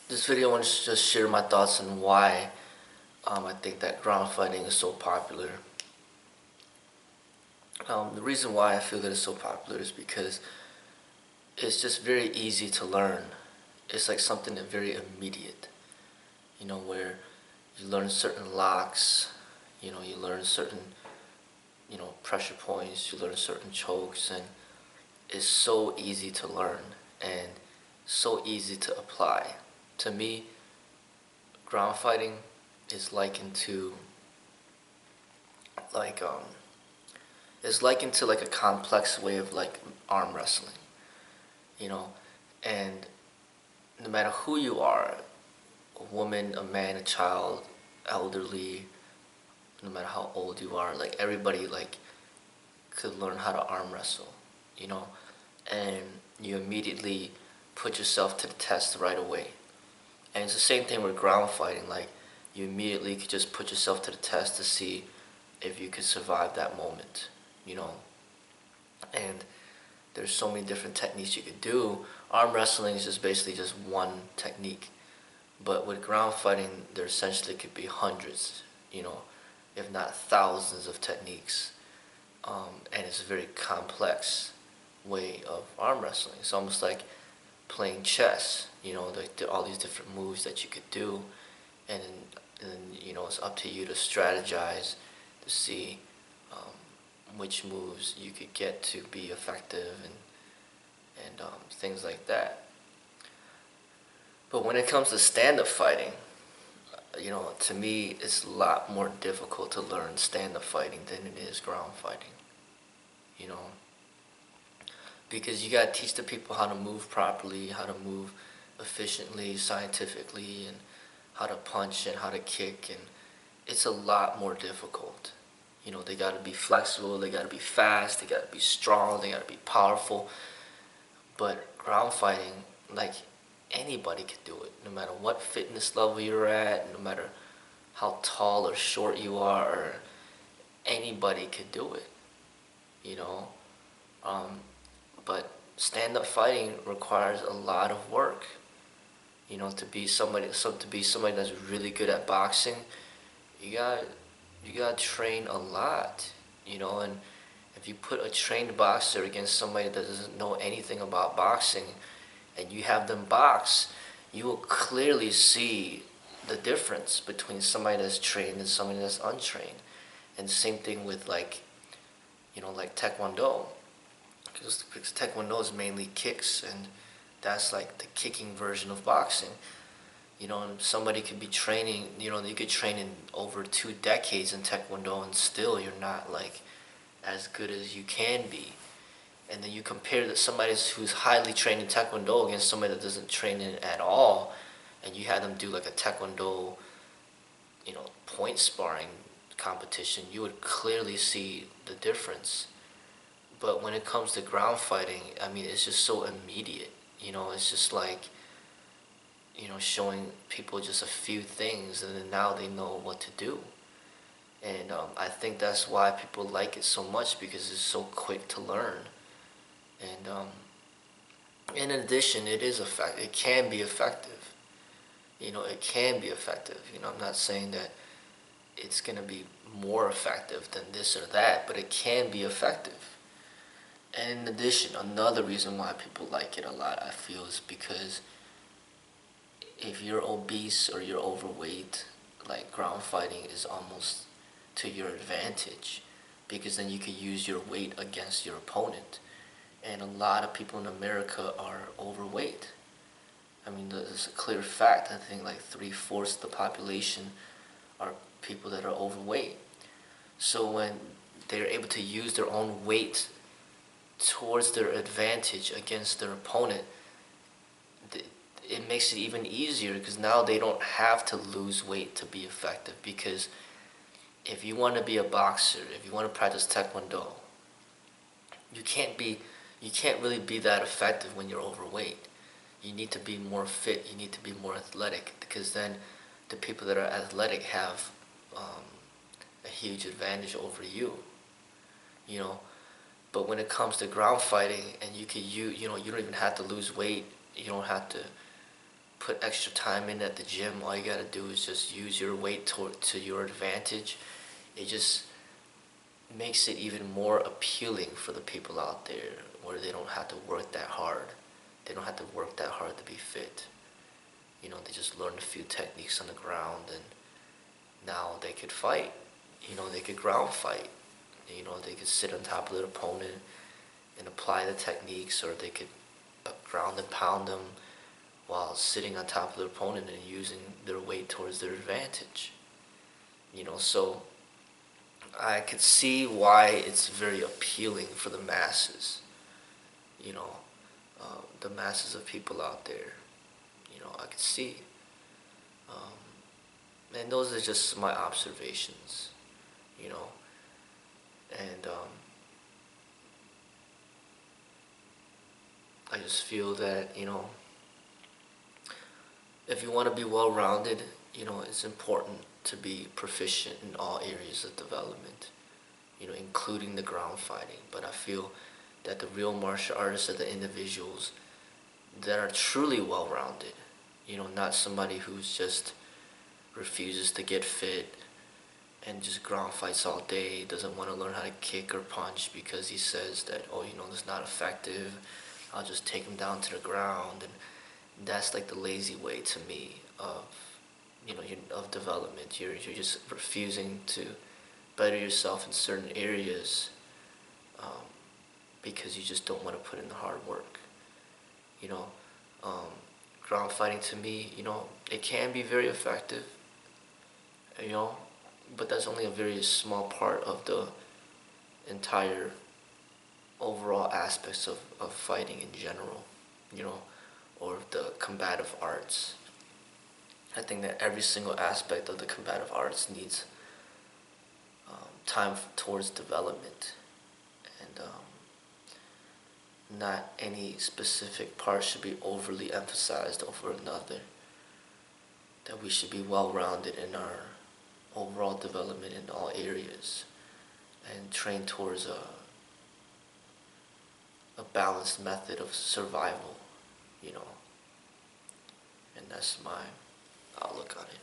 This video I want to just share my thoughts on why I think that ground fighting is so popular. The reason why I feel that it's so popular is because it's just very easy to learn. It's like something that very immediate, where you learn certain locks, you learn certain, pressure points, you learn certain chokes, and it's so easy to learn and so easy to apply. To me, ground fighting is likened to like like a complex way of like arm wrestling, you know, and no matter who you are, a woman, a man, a child, elderly, no matter how old you are, like everybody like could learn how to arm wrestle, you know, and you immediately put yourself to the test right away. And it's the same thing with ground fighting. Like you immediately could just put yourself to the test to see if you could survive that moment, you know. And there's so many different techniques you could do. Arm wrestling is just basically just one technique. But with ground fighting, there essentially could be hundreds, if not thousands of techniques. And it's a very complex way of arm wrestling. It's almost like playing chess, all these different moves that you could do. And it's up to you to strategize to see which moves you could get to be effective and things like that. But when it comes to stand-up fighting, to me, it's a lot more difficult to learn stand-up fighting than it is ground fighting, you know, because you gotta teach the people how to move properly, how to move efficiently, scientifically, and how to punch and how to kick, and it's a lot more difficult. They gotta be flexible, they gotta be fast, they gotta be strong, they gotta be powerful. But ground fighting, like anybody could do it, no matter what fitness level you're at, no matter how tall or short you are, or anybody could do it, you know. But stand-up fighting requires a lot of work. To be somebody that's really good at boxing, you got to train a lot, and if you put a trained boxer against somebody that doesn't know anything about boxing and you have them box, you will clearly see the difference between somebody that's trained and somebody that's untrained. And same thing with like Taekwondo, because Taekwondo is mainly kicks, and that's like the kicking version of boxing. And somebody could be training, you could train in over 2 decades in Taekwondo and still you're not like as good as you can be. And then you compare that somebody who's highly trained in Taekwondo against somebody that doesn't train in it at all, and you have them do like a Taekwondo, point sparring competition, you would clearly see the difference. But when it comes to ground fighting, I mean, it's just so immediate. It's just like, showing people just a few things, and then now they know what to do. And I think that's why people like it so much, because it's so quick to learn. And in addition, it can be effective. It can be effective. I'm not saying that it's going to be more effective than this or that, but it can be effective. And in addition, another reason why people like it a lot, I feel, is because if you're obese or you're overweight, like ground fighting is almost to your advantage, because then you can use your weight against your opponent. And a lot of people in America are overweight. I mean, there's a clear fact. I think like 3/4 of the population are people that are overweight. So when they're able to use their own weight towards their advantage against their opponent, it makes it even easier, because now they don't have to lose weight to be effective. Because if you want to be a boxer, if you want to practice Taekwondo, you can't really be that effective when you're overweight. You need to be more fit, you need to be more athletic, because then the people that are athletic have a huge advantage over you, But when it comes to ground fighting, and you don't even have to lose weight, you don't have to put extra time in at the gym. All you gotta do is just use your weight to your advantage. It just makes it even more appealing for the people out there where they don't have to work that hard. They don't have to work that hard to be fit. You know, they just learn a few techniques on the ground and now they could fight. You know, they could ground fight. You know, they could sit on top of their opponent and apply the techniques, or they could ground and pound them while sitting on top of their opponent and using their weight towards their advantage. You know, so I could see why it's very appealing for the masses. You know, the masses of people out there. You know, I could see. And those are just my observations. You know, and I just feel that, you know, if you want to be well-rounded, you know, it's important to be proficient in all areas of development, you know, including the ground fighting. But I feel that the real martial artists are the individuals that are truly well-rounded, you know, not somebody who's just refuses to get fit and just ground fights all day, doesn't want to learn how to kick or punch because he says that, oh, you know, it's not effective, I'll just take him down to the ground. And that's like the lazy way to me of, you know, of development. You're just refusing to better yourself in certain areas because you just don't want to put in the hard work. You know, ground fighting to me, you know, it can be very effective, you know, but that's only a very small part of the entire overall aspects of fighting in general, you know, or the combative arts. I think that every single aspect of the combative arts needs time towards development, and not any specific part should be overly emphasized over another. That we should be well-rounded in our overall development in all areas and train towards a balanced method of survival, you know. And that's my outlook on it.